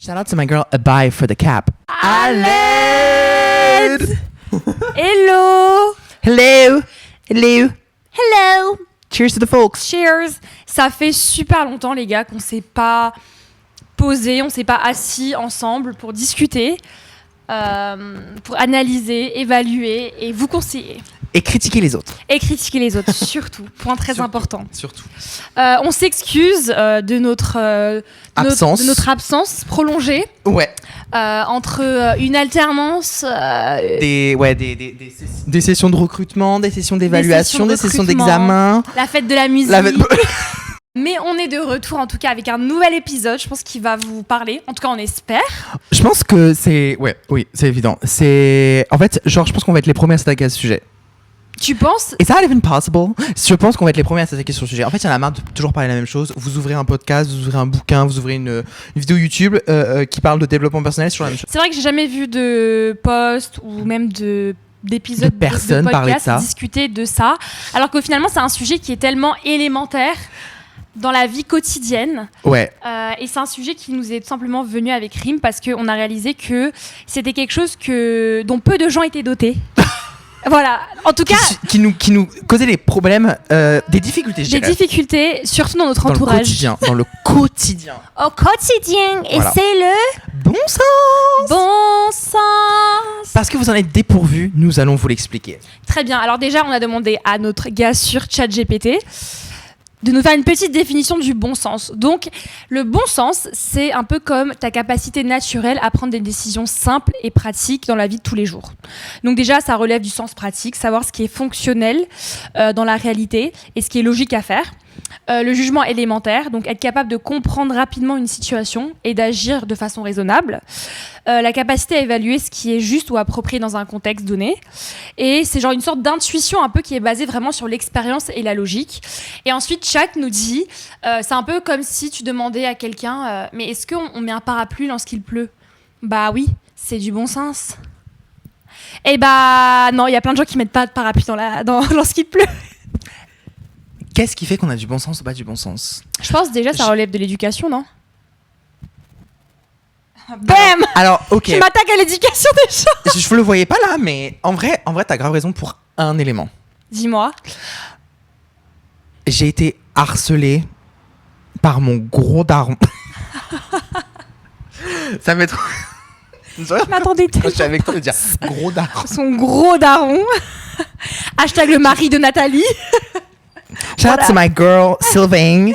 Shout out to my girl Abai for the cap. Aled! Hello! Hello! Hello! Hello! Cheers to the folks! Cheers! Ça fait super longtemps, les gars, qu'on s'est pas posé, on s'est pas assis ensemble pour discuter, pour analyser, évaluer et vous conseiller. Et critiquer les autres. Et critiquer les autres, surtout. Point très important. Surtout. On s'excuse de notre absence prolongée. Ouais. Entre une alternance... Des sessions de recrutement, des sessions d'évaluation, des sessions d'examen. La fête de la musique. Mais on est de retour en tout cas avec un nouvel épisode, je pense qu'il va vous parler. En tout cas, on espère. Je pense que c'est... Oui, c'est évident. En fait, je pense qu'on va être les premiers à s'attaquer à ce sujet. Tu penses? Is that even possible? Je pense qu'on va être les premiers à s'attaquer sur le sujet. En fait, il y en a marre de toujours parler la même chose. Vous ouvrez un podcast, vous ouvrez un bouquin, vous ouvrez une vidéo YouTube qui parle de développement personnel sur la même chose. C'est vrai que j'ai jamais vu de post ou même d'épisodes de personnes de parler de ça, discuter de ça, alors que finalement c'est un sujet qui est tellement élémentaire dans la vie quotidienne. Ouais. Et c'est un sujet qui nous est tout simplement venu avec Rim parce qu'on a réalisé que c'était quelque chose dont peu de gens étaient dotés. Voilà, en tout cas... Qui nous causait des problèmes, des difficultés, je dirais. Des difficultés, surtout dans notre entourage. Dans le quotidien. Au quotidien, et voilà. c'est le... Bon sens. Bon sens. Parce que vous en êtes dépourvus, nous allons vous l'expliquer. Très bien, alors déjà, on a demandé à notre gars sur ChatGPT de nous faire une petite définition du bon sens. Donc, le bon sens, c'est un peu comme ta capacité naturelle à prendre des décisions simples et pratiques dans la vie de tous les jours. Donc déjà, ça relève du sens pratique, savoir ce qui est fonctionnel dans la réalité et ce qui est logique à faire. Le jugement élémentaire, donc être capable de comprendre rapidement une situation et d'agir de façon raisonnable. La capacité à évaluer ce qui est juste ou approprié dans un contexte donné. Et c'est genre une sorte d'intuition un peu qui est basée vraiment sur l'expérience et la logique. Et ensuite, Chat nous dit, c'est un peu comme si tu demandais à quelqu'un, mais est-ce qu'on met un parapluie lorsqu'il pleut? Bah oui, c'est du bon sens. Et bah non, il y a plein de gens qui mettent pas de parapluie lorsqu'il pleut. Qu'est-ce qui fait qu'on a du bon sens ou pas du bon sens? Je pense déjà ça relève de l'éducation, non? Bam! Alors, ok. Je m'attaque à l'éducation déjà. Je le voyais pas là, mais en vrai, t'as grave raison pour un élément. Dis-moi. J'ai été harcelé par mon gros daron. Ça m'est trop... Je m'attendais tellement. Je suis avec toi de dire gros daron. Son gros daron. Hashtag le mari de Nathalie. Shout out to my girl, Sylvain.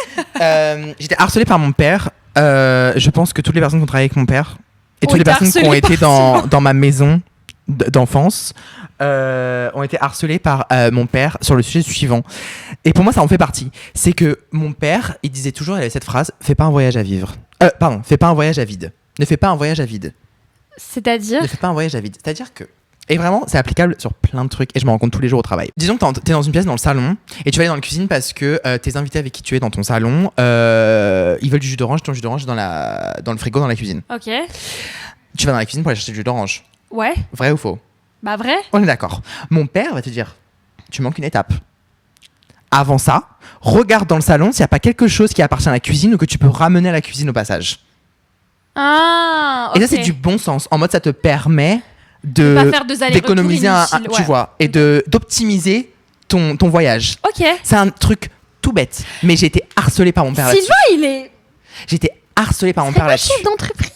J'étais harcelée par mon père. Je pense que toutes les personnes qui ont travaillé avec mon père et toutes les personnes qui ont été dans ma maison d'enfance ont été harcelées par mon père sur le sujet suivant. Et pour moi, ça en fait partie. C'est que mon père, il disait toujours, il avait cette phrase, fais pas un voyage à vivre. Fais pas un voyage à vide. Ne fais pas un voyage à vide. C'est-à-dire? Ne fais pas un voyage à vide. C'est-à-dire que... Et vraiment, c'est applicable sur plein de trucs et je m'en rends compte tous les jours au travail. Disons que t'es dans une pièce dans le salon et tu vas aller dans la cuisine parce que tes invités avec qui tu es dans ton salon, ils veulent du jus d'orange, ton jus d'orange dans le frigo dans la cuisine. Ok. Tu vas dans la cuisine pour aller chercher du jus d'orange. Ouais. Vrai ou faux? Bah vrai. On est d'accord. Mon père va te dire, tu manques une étape. Avant ça, regarde dans le salon s'il n'y a pas quelque chose qui appartient à la cuisine ou que tu peux ramener à la cuisine au passage. Ah, ok. Et ça, c'est du bon sens. En mode, ça te permet d'économiser tu vois, et d'optimiser ton voyage. Ok. C'est un truc tout bête, mais j'ai été harcelé par mon père là-dessus. Sylvain, J'ai été harcelé par mon père là-dessus. chef d'entreprise.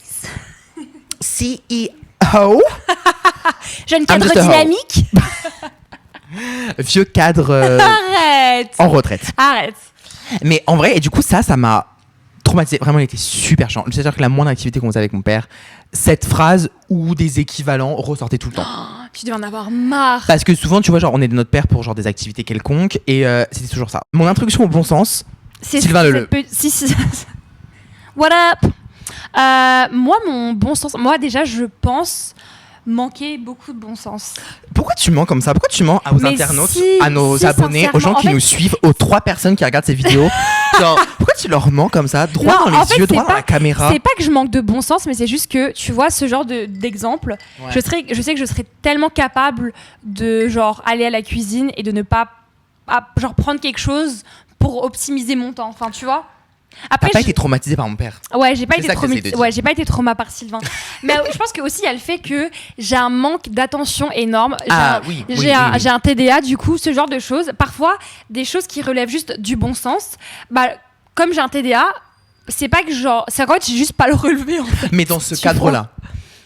CEO. Jeune cadre dynamique. Vieux cadre Arrête. en retraite. Arrête. Mais en vrai, et du coup, ça m'a traumatisé. Vraiment, il était super chiant. C'est-à-dire que la moindre activité qu'on faisait avec mon père, cette phrase ou des équivalents ressortaient tout le temps. Tu devais en avoir marre. Parce que souvent, tu vois, genre, on est de notre père pour genre des activités quelconques et c'était toujours ça. Mon introduction au bon sens, Sylvain Leleu. What up? Moi, mon bon sens... Moi, déjà, je pense manquer beaucoup de bon sens. Pourquoi tu mens comme ça? Pourquoi tu mens aux internautes, à nos abonnés, aux gens qui nous suivent, aux 3 personnes qui regardent ces vidéos? Genre, pourquoi tu leur mens comme ça, droit dans les yeux, droit dans la caméra? C'est pas que je manque de bon sens, mais c'est juste que, tu vois, ce genre d'exemple, ouais. Je sais que je serais tellement capable de genre aller à la cuisine et de ne pas genre prendre quelque chose pour optimiser mon temps. Enfin, tu vois? Après, T'as pas été traumatisée par mon père. Ouais, j'ai pas C'est été ça que t'essayes de dire. ouais, j'ai pas été trauma par Sylvain. Mais je pense que aussi il y a le fait que j'ai un manque d'attention énorme. J'ai un TDA, du coup, ce genre de choses. Parfois, des choses qui relèvent juste du bon sens. Bah, comme j'ai un TDA, c'est pas que genre, c'est qu'en fait, j'ai juste pas le relevé. En fait. Mais dans ce cadre-là.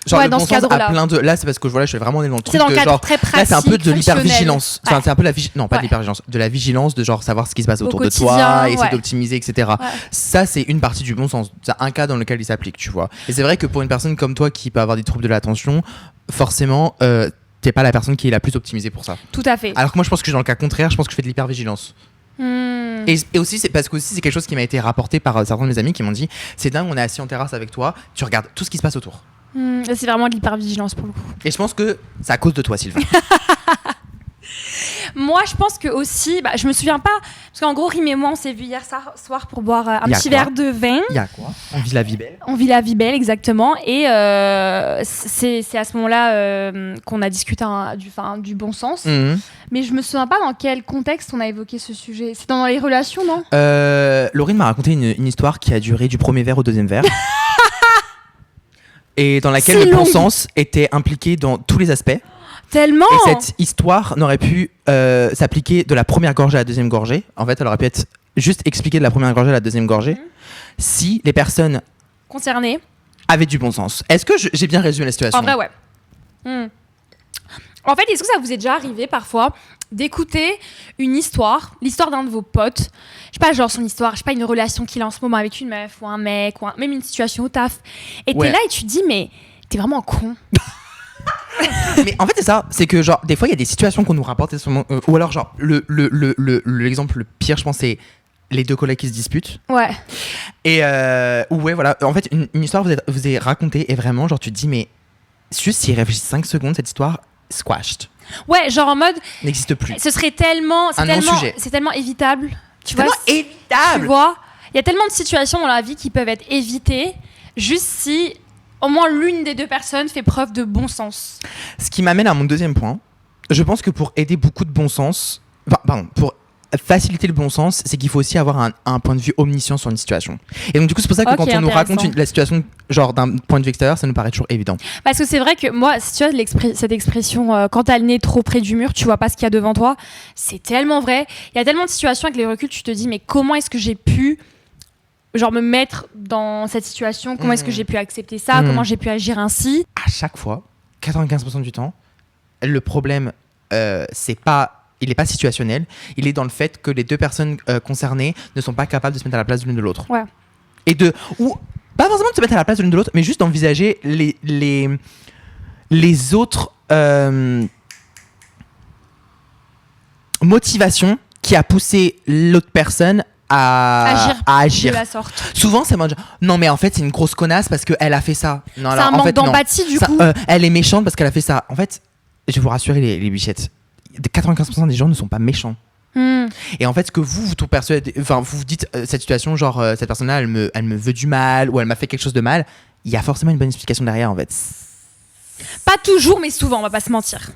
Genre ouais, le dans bon ce cadre-là. plein de là c'est parce que voilà je suis vraiment dans le truc c'est dans le de cadre genre très pratique, là c'est un peu de l'hypervigilance ouais. c'est un peu non pas de l'hypervigilance de la vigilance de genre savoir ce qui se passe autour de toi essayer d'optimiser etc ça c'est une partie du bon sens c'est un cas dans lequel il s'applique tu vois et c'est vrai que pour une personne comme toi qui peut avoir des troubles de l'attention forcément t'es pas la personne qui est la plus optimisée pour ça tout à fait alors que moi je pense que je suis dans le cas contraire je pense que je fais de l'hypervigilance et aussi c'est parce que aussi c'est quelque chose qui m'a été rapporté par certains de mes amis qui m'ont dit c'est dingue on est assis en terrasse avec toi tu regardes tout ce qui se passe autour. C'est vraiment de l'hypervigilance pour le coup. Et je pense que c'est à cause de toi, Sylvain. Moi, je pense que aussi, je me souviens pas, parce qu'en gros, Rim et moi, on s'est vu hier soir pour boire un petit verre de vin. Il y a quoi ? On vit la vie belle. On vit la vie belle, exactement. Et c'est à ce moment-là qu'on a discuté du bon sens. Mais je me souviens pas dans quel contexte on a évoqué ce sujet. C'est dans les relations, non ? Laurine m'a raconté une histoire qui a duré du premier verre au deuxième verre. Et dans laquelle le bon sens était impliqué dans tous les aspects. Tellement. Et cette histoire n'aurait pu s'appliquer de la première gorgée à la deuxième gorgée. En fait, elle aurait pu être juste expliquée de la première gorgée à la deuxième gorgée si les personnes concernées avaient du bon sens. Est-ce que j'ai bien résumé la situation ? En vrai, ouais. En fait, est-ce que ça vous est déjà arrivé parfois d'écouter l'histoire d'un de vos potes, je sais pas, genre son histoire, je sais pas, une relation qu'il a en ce moment avec une meuf ou un mec, même une situation au taf, et t'es là et tu te dis, mais t'es vraiment con. Mais en fait, c'est ça, c'est que genre, des fois, il y a des situations qu'on nous rapporte, ou alors, genre, l'exemple le pire, je pense, c'est les deux collègues qui se disputent. Ouais. Et ouais, voilà, en fait, une histoire vous est racontée, et vraiment, genre, tu te dis, mais juste s'il réfléchit 5 secondes, cette histoire squashed. Ouais, genre en mode n'existe plus. Ce serait tellement c'est tellement évitable. Tu vois, évitable. Tu vois, il y a tellement de situations dans la vie qui peuvent être évitées juste si au moins l'une des deux personnes fait preuve de bon sens. Ce qui m'amène à mon deuxième point. Je pense que pour aider beaucoup de bon sens, pour faciliter le bon sens, c'est qu'il faut aussi avoir un point de vue omniscient sur une situation. Et donc du coup, c'est pour ça que quand on nous raconte la situation genre d'un point de vue extérieur, ça nous paraît toujours évident. Parce que c'est vrai que moi, si tu vois cette expression quand t'as le nez trop près du mur, tu vois pas ce qu'il y a devant toi, c'est tellement vrai. Il y a tellement de situations avec les reculs, tu te dis mais comment est-ce que j'ai pu me mettre dans cette situation, comment est-ce que j'ai pu accepter ça, comment j'ai pu agir ainsi. À chaque fois, 95% du temps, le problème il n'est pas situationnel, il est dans le fait que les deux personnes concernées ne sont pas capables de se mettre à la place de l'une de l'autre. Ouais. Ou pas forcément de se mettre à la place de l'une de l'autre, mais juste d'envisager les autres motivations qui a poussé l'autre personne à agir de la sorte. Souvent, c'est non, mais en fait, c'est une grosse connasse parce qu'elle a fait ça. Non, c'est un manque d'empathie, du coup. Elle est méchante parce qu'elle a fait ça. En fait, je vais vous rassurer, les bichettes. 95% des gens ne sont pas méchants. Et en fait, ce que vous persuadez, vous vous dites cette situation, genre cette personne-là, elle me veut du mal ou elle m'a fait quelque chose de mal. Il y a forcément une bonne explication derrière, en fait. Pas toujours, mais souvent, on va pas se mentir.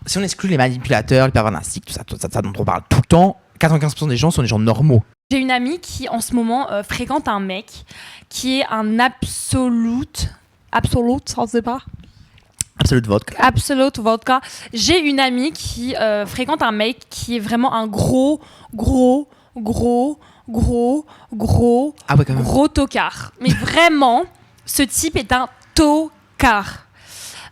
Si on exclut les manipulateurs, les pervers narcissiques, tout ça dont on parle tout le temps, 95% des gens sont des gens normaux. J'ai une amie qui, en ce moment, fréquente un mec qui est un absolute, ça se sait pas. Absolute vodka. J'ai une amie qui fréquente un mec qui est vraiment un gros tocard. Mais vraiment, ce type est un tocard.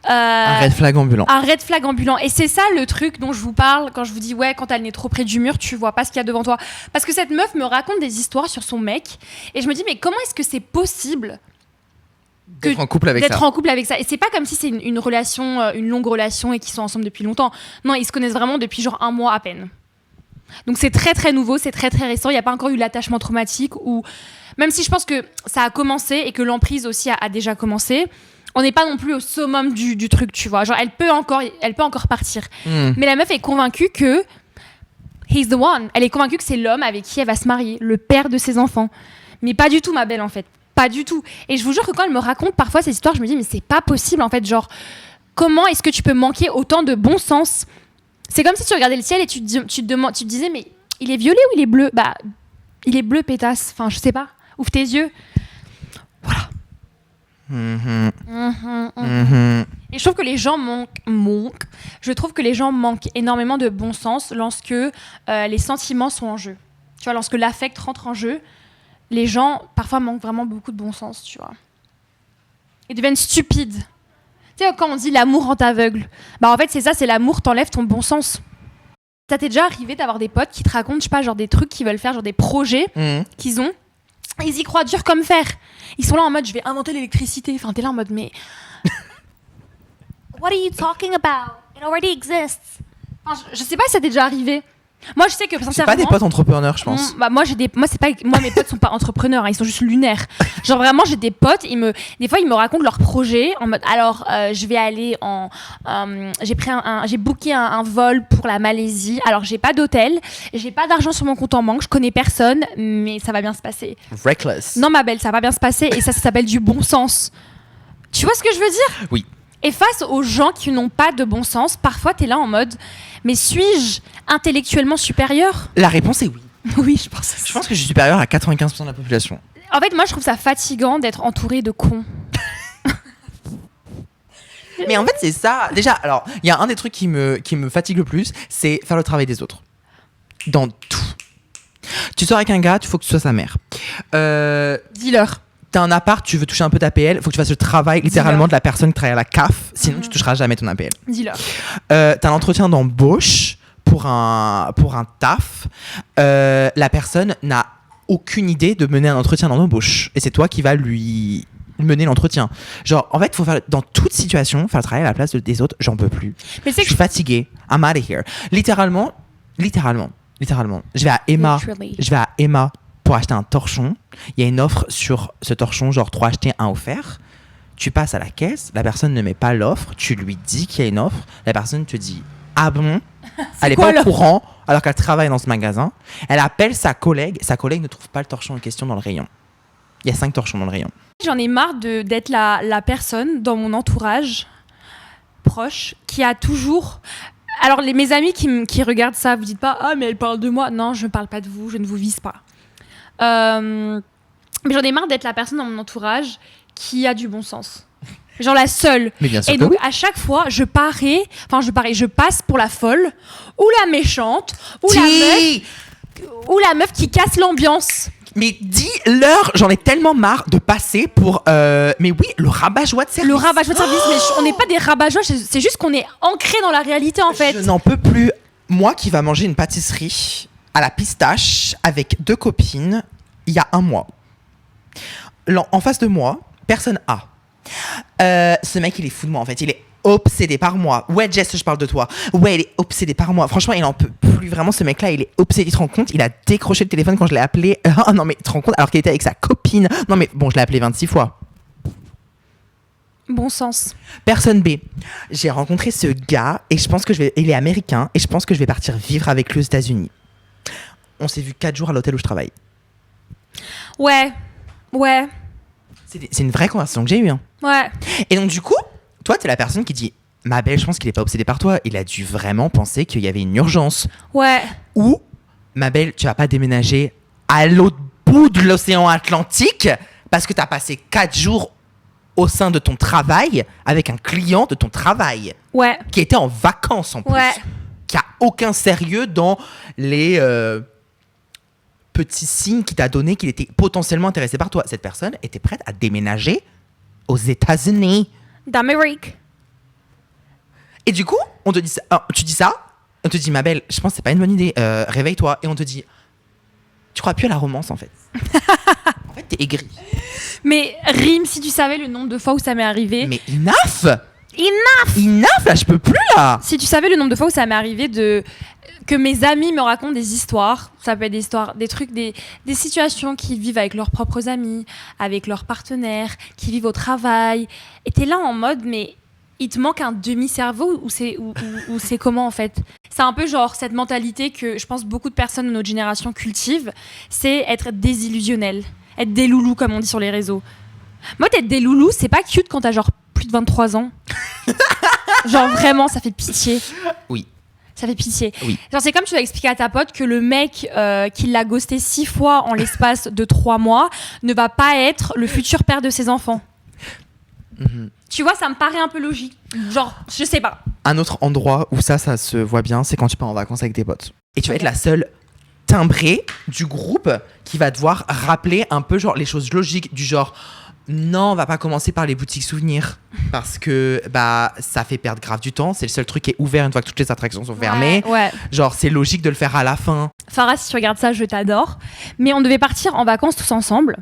Un red flag ambulant. Un red flag ambulant. Et c'est ça le truc dont je vous parle quand je vous dis quand t'as le nez trop près du mur, tu vois pas ce qu'il y a devant toi. Parce que cette meuf me raconte des histoires sur son mec et je me dis mais comment est-ce que c'est possible d'être en couple avec ça. Et c'est pas comme si c'est une relation, une longue relation et qu'ils sont ensemble depuis longtemps. Non, ils se connaissent vraiment depuis genre 1 mois à peine. Donc c'est très très nouveau, c'est très très récent. Il n'y a pas encore eu l'attachement traumatique ou même si je pense que ça a commencé et que l'emprise aussi a déjà commencé. On n'est pas non plus au summum du truc, tu vois. Genre, elle peut encore partir. Mais la meuf est convaincue que he's the one. Elle est convaincue que c'est l'homme avec qui elle va se marier, le père de ses enfants. Mais pas du tout, ma belle, en fait. Pas du tout. Et je vous jure que quand elle me raconte parfois ces histoires, je me dis, mais c'est pas possible, en fait. Genre, comment est-ce que tu peux manquer autant de bon sens ? C'est comme si tu regardais le ciel et tu te disais, mais il est violet ou il est bleu ? Bah, il est bleu, pétasse. Enfin, je sais pas. Ouvre tes yeux. Voilà. Et je trouve que les gens manquent. Je trouve que les gens manquent énormément de bon sens lorsque les sentiments sont en jeu. Tu vois, lorsque l'affect rentre en jeu, les gens parfois manquent vraiment beaucoup de bon sens, tu vois. Ils deviennent stupides. Tu sais, quand on dit l'amour rend aveugle, bah en fait c'est ça, c'est l'amour t'enlève ton bon sens. Ça t'est déjà arrivé d'avoir des potes qui te racontent, je sais pas, genre des trucs qu'ils veulent faire, genre des projets qu'ils ont. Ils y croient dur comme fer. Ils sont là en mode, je vais inventer l'électricité. Enfin, t'es là en mode, mais... What are you talking about? It already exists. Enfin, je sais pas si ça t'est déjà arrivé. Moi, je sais que sincèrement... C'est pas des potes entrepreneurs, je pense. Bah, moi, mes potes sont pas entrepreneurs, hein, ils sont juste lunaires. Genre vraiment, j'ai des potes, des fois, ils me racontent leurs projets en mode, alors, je vais aller j'ai booké un vol pour la Malaisie. Alors, j'ai pas d'hôtel, j'ai pas d'argent sur mon compte en banque, je connais personne, mais ça va bien se passer. Reckless. Non, ma belle, ça va bien se passer et ça s'appelle du bon sens. Tu vois ce que je veux dire? Oui. Et face aux gens qui n'ont pas de bon sens, parfois, t'es là en mode, mais suis-je intellectuellement supérieur? La réponse est oui. Oui, je pense. Je pense que je suis supérieur à 95% de la population. En fait, moi, je trouve ça fatigant d'être entourée de cons. Mais en fait, c'est ça. Déjà, alors, il y a un des trucs qui me fatigue le plus, c'est faire le travail des autres. Dans tout. Tu sors avec un gars, il faut que tu sois sa mère. Dis-leur. T'as un appart, tu veux toucher un peu ta PL, il faut que tu fasses le travail littéralement de la personne qui travaille à la CAF, sinon tu toucheras jamais ton APL. Dis-leur. T'as un entretien d'embauche pour un taf. La personne n'a aucune idée de mener un entretien d'embauche. Et c'est toi qui vas lui mener l'entretien. Genre, en fait, faut faire, dans toute situation, faire le travail à la place des autres, j'en peux plus. Mais je suis fatiguée. I'm out of here. Littéralement. Je vais à Emma pour acheter un torchon. Il y a une offre sur ce torchon, genre 3 achetés, 1 offert. Tu passes à la caisse, la personne ne met pas l'offre, tu lui dis qu'il y a une offre, la personne te dit « Ah bon ?» Elle n'est pas au courant alors qu'elle travaille dans ce magasin. Elle appelle sa collègue ne trouve pas le torchon en question dans le rayon. Il y a 5 torchons dans le rayon. J'en ai marre d'être la personne dans mon entourage proche qui a toujours... Alors, mes amis qui regardent ça, vous dites pas « Ah, mais elle parle de moi ». Non, je ne parle pas de vous, je ne vous vise pas. Mais j'en ai marre d'être la personne dans mon entourage qui a du bon sens. Genre la seule. Mais bien sûr. Et donc, à chaque fois, je passe pour la folle, ou la méchante, ou la meuf qui casse l'ambiance. Mais dis-leur, j'en ai tellement marre de passer pour... mais oui, le rabat-joie de service. Le rabat-joie de service, mais on n'est pas des rabat-joie, c'est juste qu'on est ancré dans la réalité, en fait. Je n'en peux plus. Moi qui va manger une pâtisserie à la pistache avec 2 copines il y a 1 mois. En face de moi, personne A. Ce mec, il est fou de moi, en fait. Il est obsédé par moi. Ouais, Jess, je parle de toi. Ouais, il est obsédé par moi. Franchement, il en peut plus. Vraiment, ce mec-là, il est obsédé. Il te rend compte, il a décroché le téléphone quand je l'ai appelé. Oh non, mais tu te rends compte, alors qu'il était avec sa copine. Non, mais bon, je l'ai appelé 26 fois. Bon sens. Personne B. J'ai rencontré ce gars et je pense que il est américain et je pense que je vais partir vivre avec lui aux États-Unis. On s'est vu 4 jours à l'hôtel où je travaille. Ouais. C'est une vraie conversation que j'ai eue. Hein. Ouais. Et donc, du coup, toi, t'es la personne qui dit « Ma belle, je pense qu'il est pas obsédé par toi. Il a dû vraiment penser qu'il y avait une urgence. » Ouais. Ou « Ma belle, tu vas pas déménager à l'autre bout de l'océan Atlantique parce que t'as passé 4 jours au sein de ton travail avec un client de ton travail. Ouais. Qui était en vacances en plus. Ouais. Qui a aucun sérieux dans les... petit signe qui t'a donné qu'il était potentiellement intéressé par toi. Cette personne était prête à déménager aux États-Unis. D'Amérique. Et du coup, on te dit ça, tu dis ça, on te dit ma belle, je pense que c'est pas une bonne idée, réveille-toi. Et on te dit, tu crois plus à la romance en fait. En fait, t'es aigri. Mais Rim, si tu savais le nombre de fois où ça m'est arrivé. Mais enough, là, je peux plus là. Si tu savais le nombre de fois où ça m'est arrivé que mes amis me racontent des histoires, ça peut être des histoires, des trucs, des situations qu'ils vivent avec leurs propres amis, avec leurs partenaires, qui vivent au travail. Et t'es là en mode, mais il te manque un demi-cerveau ou c'est comment en fait? C'est un peu genre cette mentalité que je pense beaucoup de personnes de notre génération cultivent, c'est être désillusionnel, être des loulous comme on dit sur les réseaux. Moi, d'être des loulous, c'est pas cute quand t'as genre plus de 23 ans. Genre vraiment, ça fait pitié. Oui. Ça fait pitié. Oui. Genre, c'est comme tu vas expliquer à ta pote que le mec qui l'a ghosté 6 fois en l'espace de 3 mois ne va pas être le futur père de ses enfants. Tu vois, ça me paraît un peu logique. Genre, je sais pas. Un autre endroit où ça se voit bien, c'est quand tu pars en vacances avec tes potes. Et tu vas être la seule timbrée du groupe qui va devoir rappeler un peu genre les choses logiques du genre non, on va pas commencer par les boutiques souvenirs parce que ça fait perdre grave du temps. C'est le seul truc qui est ouvert une fois que toutes les attractions sont fermées. Ouais. Genre, c'est logique de le faire à la fin. Farah, si tu regardes ça, je t'adore. Mais on devait partir en vacances tous ensemble.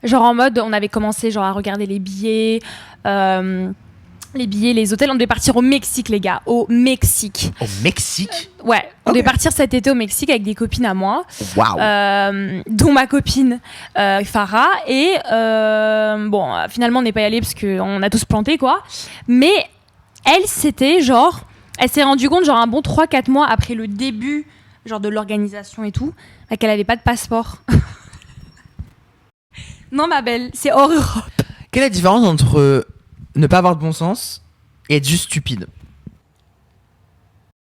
Genre en mode, on avait commencé genre à regarder les billets, les hôtels. On devait partir au Mexique, les gars. Au Mexique. Au Mexique? Ouais, on devait partir cet été au Mexique avec des copines à moi. Waouh. Dont ma copine Farah. Et finalement, on n'est pas y allé parce qu'on a tous planté, quoi. Mais elle, c'était genre... Elle s'est rendue compte, genre un bon 3-4 mois après le début genre de l'organisation et tout, qu'elle avait pas de passeport. Non, ma belle, c'est hors Europe. Quelle est la différence entre ne pas avoir de bon sens et être juste stupide?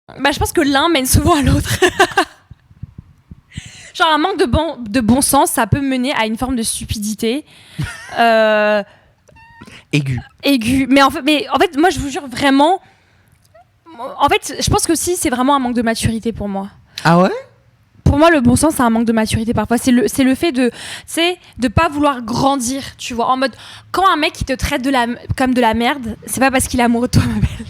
Je pense que l'un mène souvent à l'autre. Genre un manque de bon sens, ça peut mener à une forme de stupidité. Aiguë. Mais en fait, moi, je vous jure vraiment... En fait, je pense que aussi, c'est vraiment un manque de maturité pour moi. Ah ouais? Pour moi, le bon sens, c'est un manque de maturité parfois. C'est le fait de pas vouloir grandir, tu vois. En mode, quand un mec, il te traite comme de la merde, c'est pas parce qu'il est amoureux de toi, ma belle.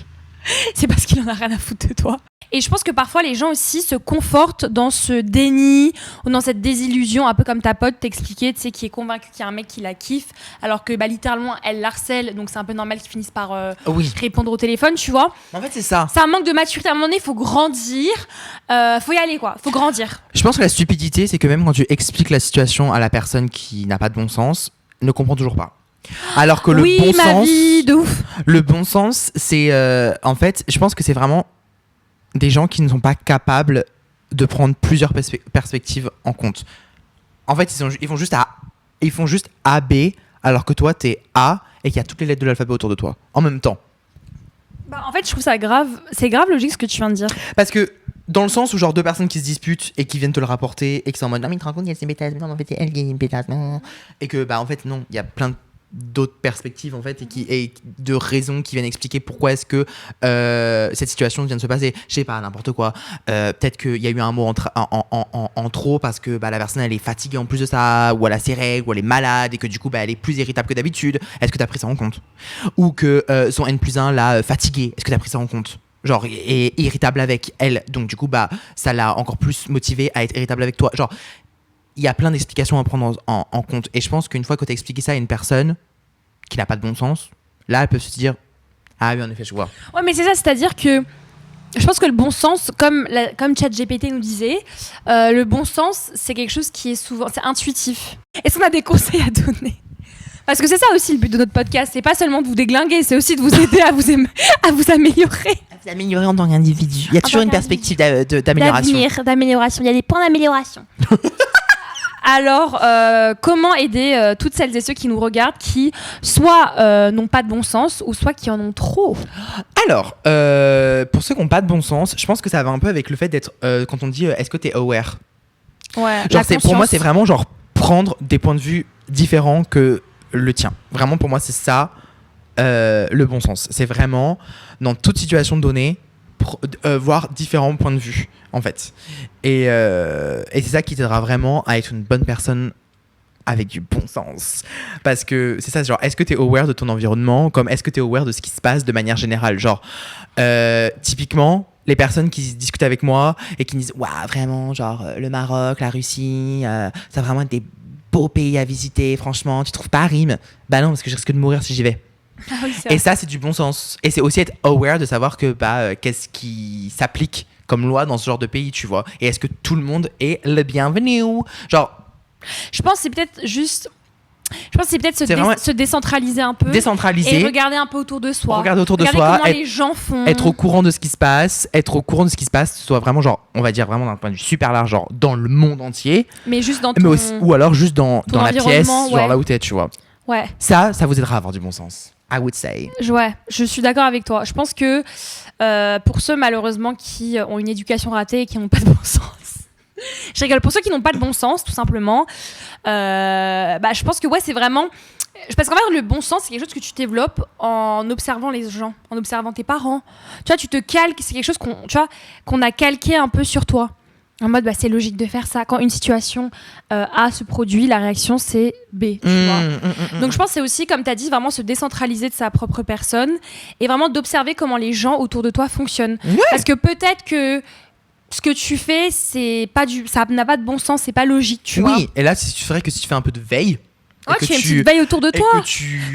C'est parce qu'il en a rien à foutre de toi. Et je pense que parfois, les gens aussi se confortent dans ce déni ou dans cette désillusion, un peu comme ta pote t'expliquait, tu sais, qui est convaincue qu'il y a un mec qui la kiffe, alors que littéralement, elle l'harcèle, donc c'est un peu normal qu'ils finissent par répondre au téléphone, tu vois. En fait, c'est ça. C'est un manque de maturité. À un moment donné, il faut grandir, faut y aller, quoi. Faut grandir. Je pense que la stupidité, c'est que même quand tu expliques la situation à la personne qui n'a pas de bon sens, ne comprend toujours pas. Alors que le bon sens, vie, de ouf. Le bon sens, c'est en fait, je pense que c'est vraiment des gens qui ne sont pas capables de prendre plusieurs perspectives en compte. En fait, ils font juste A, B, alors que toi, t'es A et qu'il y a toutes les lettres de l'alphabet autour de toi, en même temps. En fait, je trouve ça grave. C'est grave logique ce que tu viens de dire. Parce que, dans le sens où, genre, deux personnes qui se disputent et qui viennent te le rapporter et qui sont en mode non, mais tu te rends compte, il y a ces bêtises, non, en fait, c'est elle qui est une bêtise, non. Et que, en fait, non, il y a plein d'autres perspectives en fait et de raisons qui viennent expliquer pourquoi est-ce que cette situation vient de se passer. Je sais pas, n'importe quoi. Peut-être qu'il y a eu un mot en trop parce que la personne elle est fatiguée en plus de ça, ou elle a ses règles, ou elle est malade et que du coup elle est plus irritable que d'habitude. Est-ce que t'as pris ça en compte? Ou que son N+1 l'a fatiguée. Est-ce que t'as pris ça en compte? Genre est irritable avec elle, donc du coup ça l'a encore plus motivé à être irritable avec toi. Genre il y a plein d'explications à prendre en compte. Et je pense qu'une fois que tu as expliqué ça à une personne qui n'a pas de bon sens, là, elle peut se dire « Ah oui, en effet, je vois. » Ouais, mais c'est ça, c'est-à-dire que je pense que le bon sens, comme ChatGPT nous disait, le bon sens, c'est quelque chose qui est souvent... C'est intuitif. Est-ce qu'on a des conseils à donner ? Parce que c'est ça aussi le but de notre podcast. C'est pas seulement de vous déglinguer, c'est aussi de vous aider à vous améliorer. À vous améliorer en tant qu'individu. Il y a toujours une perspective d'amélioration. D'amélioration. Il y a des points d'amélioration. Alors, comment aider toutes celles et ceux qui nous regardent qui soit n'ont pas de bon sens ou soit qui en ont trop? Alors, pour ceux qui n'ont pas de bon sens, je pense que ça va un peu avec le fait d'être, quand on dit est-ce que tu es aware? Ouais, genre, pour moi, c'est vraiment genre prendre des points de vue différents que le tien. Vraiment, pour moi, c'est ça le bon sens. C'est vraiment, dans toute situation donnée, voir différents points de vue en fait et c'est ça qui t'aidera vraiment à être une bonne personne avec du bon sens, parce que c'est ça, genre est-ce que t'es aware de ton environnement, comme est-ce que t'es aware de ce qui se passe de manière générale, genre typiquement les personnes qui discutent avec moi et qui me disent waouh vraiment genre le Maroc, la Russie, ça a vraiment être des beaux pays à visiter, franchement tu trouves pas rime? Bah non, parce que je risque de mourir si j'y vais. Ah oui, et ça c'est du bon sens, et c'est aussi être aware de savoir que qu'est-ce qui s'applique comme loi dans ce genre de pays, tu vois, et est-ce que tout le monde est le bienvenu, genre je pense que c'est peut-être se décentraliser un peu, et regarder un peu autour de soi, regarder comment les gens font, être au courant de ce qui se passe, soit vraiment genre on va dire vraiment d'un point de vue super large, genre dans le monde entier, mais juste dans ou alors juste dans la pièce, genre ouais. là où t'es, tu vois. Ouais. Ça vous aidera à avoir du bon sens. I would say. Ouais, je suis d'accord avec toi. Je pense que pour ceux malheureusement qui ont une éducation ratée et qui n'ont pas de bon sens, je rigole, pour ceux qui n'ont pas de bon sens tout simplement, je pense que ouais, c'est vraiment... Parce qu'en fait, le bon sens, c'est quelque chose que tu développes en observant les gens, en observant tes parents. Tu vois, tu te calques, c'est quelque chose qu'on a calqué un peu sur toi. En mode, c'est logique de faire ça. Quand une situation A se produit, la réaction, c'est B. Tu vois. Donc, je pense que c'est aussi, comme tu as dit, vraiment se décentraliser de sa propre personne et vraiment d'observer comment les gens autour de toi fonctionnent. Ouais. Parce que peut-être que ce que tu fais, ça n'a pas de bon sens, c'est pas logique, tu vois. Oui, et là, c'est vrai que si tu fais un peu de veille, tu fais une petite veille autour de toi.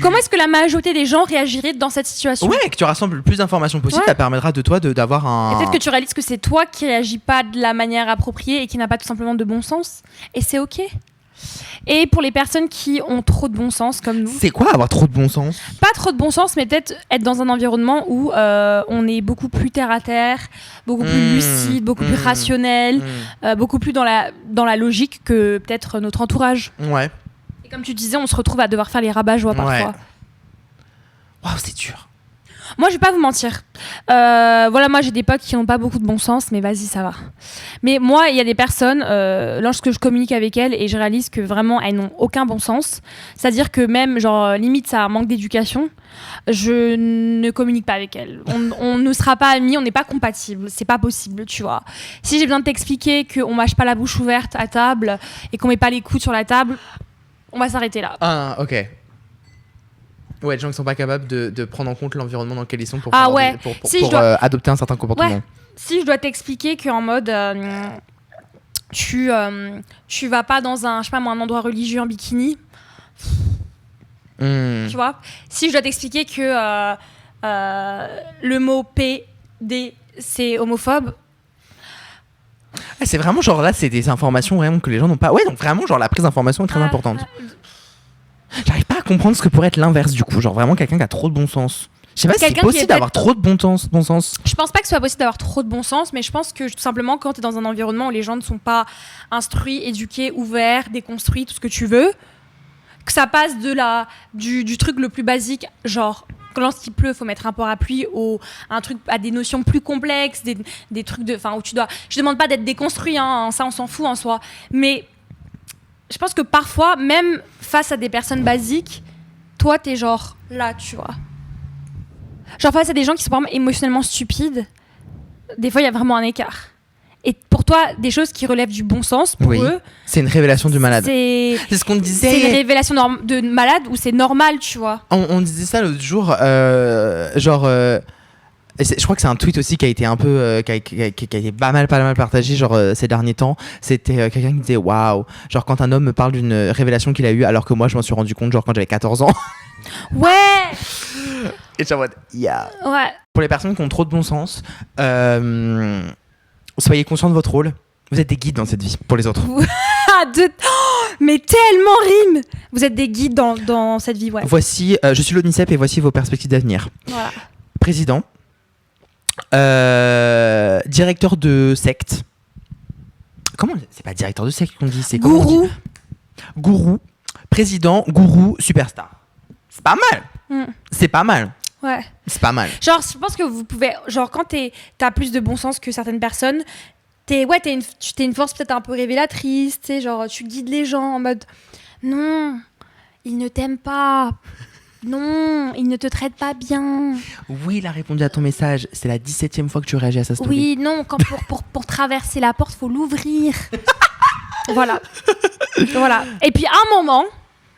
Comment est-ce que la majorité des gens réagiraient dans cette situation ? Ouais, que tu rassembles le plus d'informations possible, ça permettra de toi d'avoir un... Et peut-être que tu réalises que c'est toi qui réagis pas de la manière appropriée et qui n'a pas tout simplement de bon sens. Et c'est ok. Et pour les personnes qui ont trop de bon sens comme nous... C'est quoi avoir trop de bon sens ? Pas trop de bon sens, mais peut-être être dans un environnement où on est beaucoup plus terre à terre, beaucoup plus lucide, beaucoup plus rationnel, beaucoup plus dans la logique que peut-être notre entourage. Ouais. Et comme tu disais, on se retrouve à devoir faire les rabat-joie parfois. Waouh, c'est dur. Moi, je vais pas vous mentir. Moi, j'ai des potes qui n'ont pas beaucoup de bon sens, mais vas-y, ça va. Mais moi, il y a des personnes, lorsque je communique avec elles, et je réalise que vraiment, elles n'ont aucun bon sens. C'est-à-dire que même, limite, ça manque d'éducation. Je ne communique pas avec elles. On ne sera pas amis, on n'est pas compatibles. C'est pas possible, tu vois. Si j'ai besoin de t'expliquer qu'on mâche pas la bouche ouverte à table et qu'on met pas les coudes sur la table, on va s'arrêter là. Ah, ok. Ouais, les gens qui sont pas capables de prendre en compte l'environnement dans lequel ils sont pour adopter un certain comportement. Ouais. Si je dois t'expliquer qu'en mode tu vas pas dans un endroit religieux en bikini, tu vois. Si je dois t'expliquer que le mot PD c'est homophobe. C'est vraiment genre là, c'est des informations vraiment que les gens n'ont pas. Ouais, donc vraiment genre la prise d'information est très importante. J'arrive pas à comprendre ce que pourrait être l'inverse du coup, genre vraiment quelqu'un qui a trop de bon sens. Je sais pas si c'est possible d'avoir trop de bon sens. Je pense pas que ce soit possible d'avoir trop de bon sens, mais je pense que tout simplement quand tu es dans un environnement où les gens ne sont pas instruits, éduqués, ouverts, déconstruits, tout ce que tu veux, que ça passe du truc le plus basique, genre lorsqu'il pleut, faut mettre un parapluie, un truc à des notions plus complexes, des trucs où tu dois. Je demande pas d'être déconstruit, hein, ça on s'en fout en soi, mais je pense que parfois, même face à des personnes basiques, toi t'es genre là, tu vois. Genre face à des gens qui sont par exemple émotionnellement stupides, des fois il y a vraiment un écart. Et pour toi, des choses qui relèvent du bon sens, pour eux... C'est une révélation du malade. C'est ce qu'on disait. C'est une révélation de malade ou c'est normal, tu vois. On disait ça l'autre jour, je crois que c'est un tweet aussi qui a été un peu... qui a été pas mal partagé ces derniers temps. C'était quelqu'un qui disait « Waouh !» Genre quand un homme me parle d'une révélation qu'il a eue alors que moi je m'en suis rendu compte quand j'avais 14 ans. Ouais. Et je suis en mode « Yeah !» Ouais. Pour les personnes qui ont trop de bon sens... soyez conscients de votre rôle. Vous êtes des guides dans cette vie pour les autres. Mais tellement rime. Vous êtes des guides dans cette vie, ouais. Voici, je suis l'ONICEP et voici vos perspectives d'avenir. Voilà. Président, directeur de secte. Comment ? C'est pas directeur de secte qu'on dit, c'est gourou. Gourou, président, gourou, superstar. C'est pas mal. C'est pas mal. Ouais. C'est pas mal. Genre, je pense que vous pouvez... Genre, quand t'as plus de bon sens que certaines personnes, t'es une force peut-être un peu révélatrice, tu sais, genre, tu guides les gens en mode... Non, ils ne t'aiment pas. Non, ils ne te traitent pas bien. Oui, il a répondu à ton message. C'est la 17e fois que tu réagis à sa story. Oui, non, quand pour traverser la porte, faut l'ouvrir. Voilà. Voilà. Et puis, à un moment,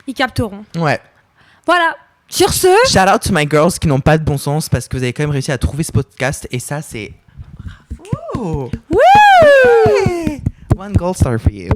ils capteront. Ouais. Voilà. Sur ce... Shout out to my girls qui n'ont pas de bon sens parce que vous avez quand même réussi à trouver ce podcast et ça c'est... Bravo. Woo! One gold star for you.